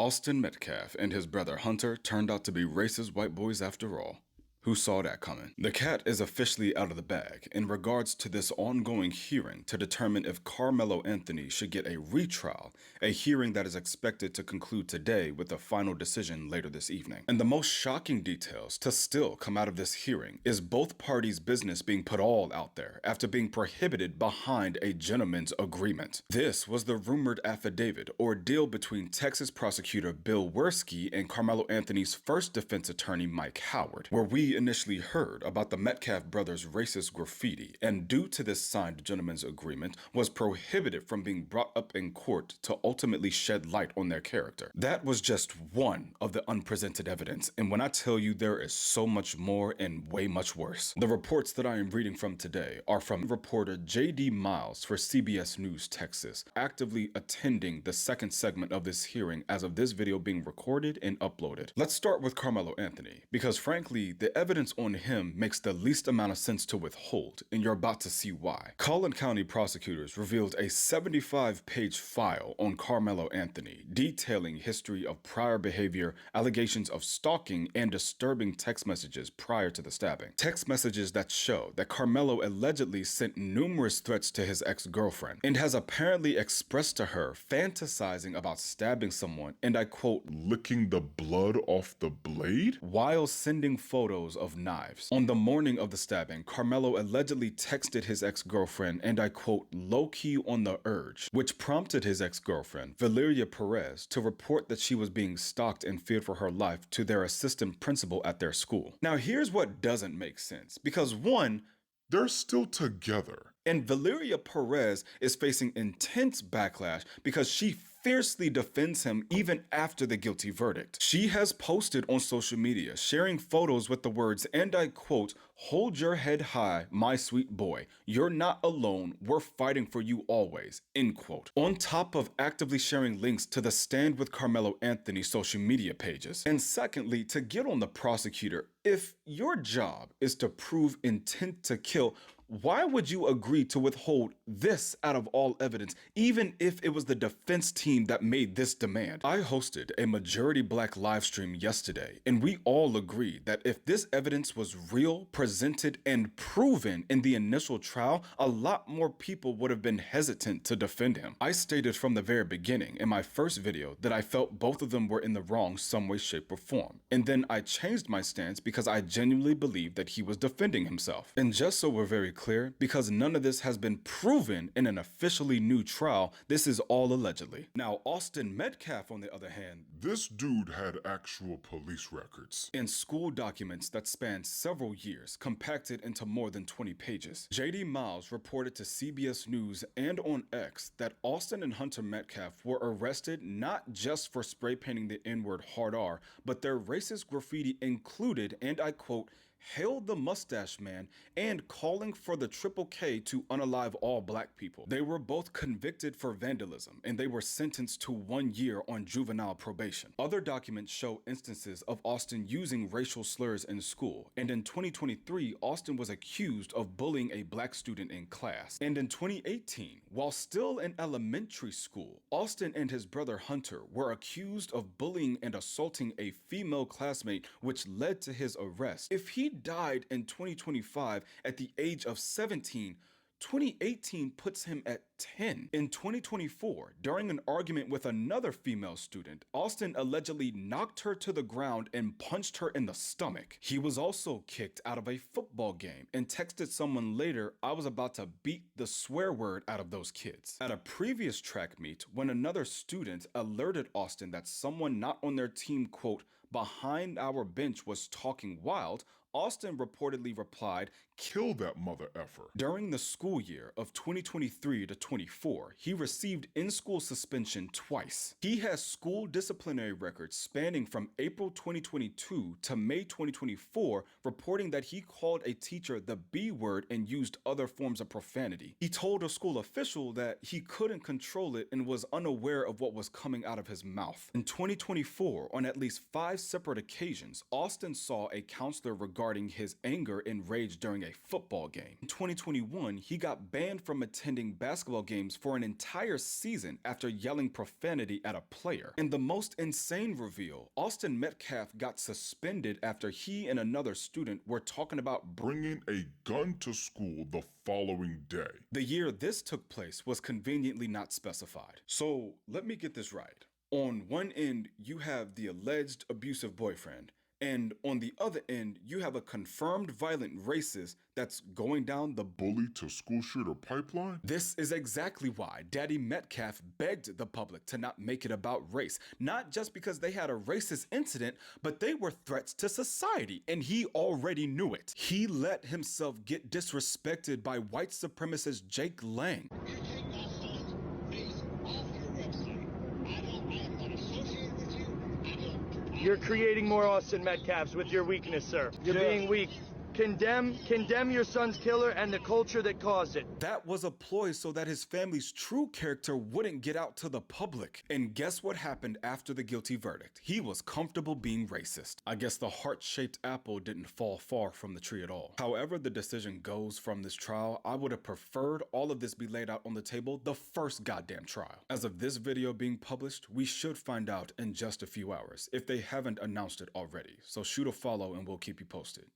Austin Metcalf and his brother Hunter turned out to be racist white boys after all. Who saw that coming? The cat is officially out of the bag in regards to this ongoing hearing to determine if Karmelo Anthony should get a retrial, a hearing that is expected to conclude today with a final decision later this evening. And the most shocking details to still come out of this hearing is both parties' business being put all out there after being prohibited behind a gentleman's agreement. This was the rumored affidavit or deal between Texas prosecutor Bill Werski and Karmelo Anthony's first defense attorney Mike Howard, where we initially heard about the Metcalf brothers' racist graffiti, and due to this signed gentleman's agreement, was prohibited from being brought up in court to ultimately shed light on their character. That was just one of the unpresented evidence, and when I tell you there is so much more and way much worse. The reports that I am reading from today are from reporter J.D. Miles for CBS News Texas, actively attending the second segment of this hearing as of this video being recorded and uploaded. Let's start with Karmelo Anthony, because frankly, the evidence on him makes the least amount of sense to withhold, and you're about to see why. Collin County prosecutors revealed a 75-page file on Karmelo Anthony, detailing history of prior behavior, allegations of stalking, and disturbing text messages prior to the stabbing. Text messages that show that Karmelo allegedly sent numerous threats to his ex-girlfriend, and has apparently expressed to her fantasizing about stabbing someone, and I quote, licking the blood off the blade? While sending photos of knives. On the morning of the stabbing, Karmelo allegedly texted his ex-girlfriend, and I quote, low-key on the urge, which prompted his ex-girlfriend, Valeria Perez, to report that she was being stalked and feared for her life to their assistant principal at their school. Now here's what doesn't make sense, because one, they're still together. And Valeria Perez is facing intense backlash because she fiercely defends him even after the guilty verdict. She has posted on social media sharing photos with the words, and I quote, hold your head high, my sweet boy. You're not alone. We're fighting for you always, end quote. On top of actively sharing links to the Stand with Karmelo Anthony social media pages. And secondly, to get on the prosecutor, if your job is to prove intent to kill, why would you agree to withhold this out of all evidence, even if it was the defense team that made this demand? I hosted a majority black live stream yesterday, and we all agreed that if this evidence was real, presented, and proven in the initial trial, a lot more people would have been hesitant to defend him. I stated from the very beginning in my first video that I felt both of them were in the wrong some way, shape, or form. And then I changed my stance because I genuinely believed that he was defending himself. And just so we're very clear, because none of this has been proven in an officially new trial, this is all allegedly. Now, Austin Metcalf, on the other hand, this dude had actual police records and school documents that span several years, compacted into more than 20 pages. J.D. Miles reported to CBS News and on X that Austin and Hunter Metcalf were arrested not just for spray painting the N-word hard R, but their racist graffiti included, and I quote, hail the mustache man, and calling for the Triple K to unalive all black people. They were both convicted for vandalism, and they were sentenced to 1 year on juvenile probation. Other documents show instances of Austin using racial slurs in school, and in 2023, Austin was accused of bullying a black student in class. And in 2018, while still in elementary school, Austin and his brother Hunter were accused of bullying and assaulting a female classmate, which led to his arrest. If he died in 2025 at the age of 17, 2018 puts him at 10. In 2024, during an argument with another female student, Austin allegedly knocked her to the ground and punched her in the stomach. He was also kicked out of a football game and texted someone later, I was about to beat the swear word out of those kids. At a previous track meet, when another student alerted Austin that someone not on their team, quote, behind our bench was talking wild, Austin reportedly replied, kill that mother effer. During the school year of 2023 to 24, he received in-school suspension twice. He has school disciplinary records spanning from April 2022 to May 2024, reporting that he called a teacher the B word and used other forms of profanity. He told a school official that he couldn't control it and was unaware of what was coming out of his mouth. In 2024, on at least 5 separate occasions, Austin saw a counselor regarding regarding his anger and rage during a football game. In 2021, he got banned from attending basketball games for an entire season after yelling profanity at a player. In the most insane reveal, Austin Metcalf got suspended after he and another student were talking about Bringing a gun to school the following day. The year this took place was conveniently not specified. So let me get this right. On one end, you have the alleged abusive boyfriend, and on the other end, you have a confirmed violent racist that's going down the Bully to school shooter pipeline? This is exactly why Daddy Metcalf begged the public to not make it about race, not just because they had a racist incident, but they were threats to society, and he already knew it. He let himself get disrespected by white supremacist Jake Lang. You take my son's face off your website. I am not associated with you. You're creating more Austin Metcalfs with your weakness, sir. You're being weak. Condemn your son's killer and the culture that caused it. That was a ploy so that his family's true character wouldn't get out to the public. And guess what happened after the guilty verdict? He was comfortable being racist. I guess the heart-shaped apple didn't fall far from the tree at all. However the decision goes from this trial, I would have preferred all of this be laid out on the table the first goddamn trial. As of this video being published, we should find out in just a few hours, if they haven't announced it already. So shoot a follow and we'll keep you posted.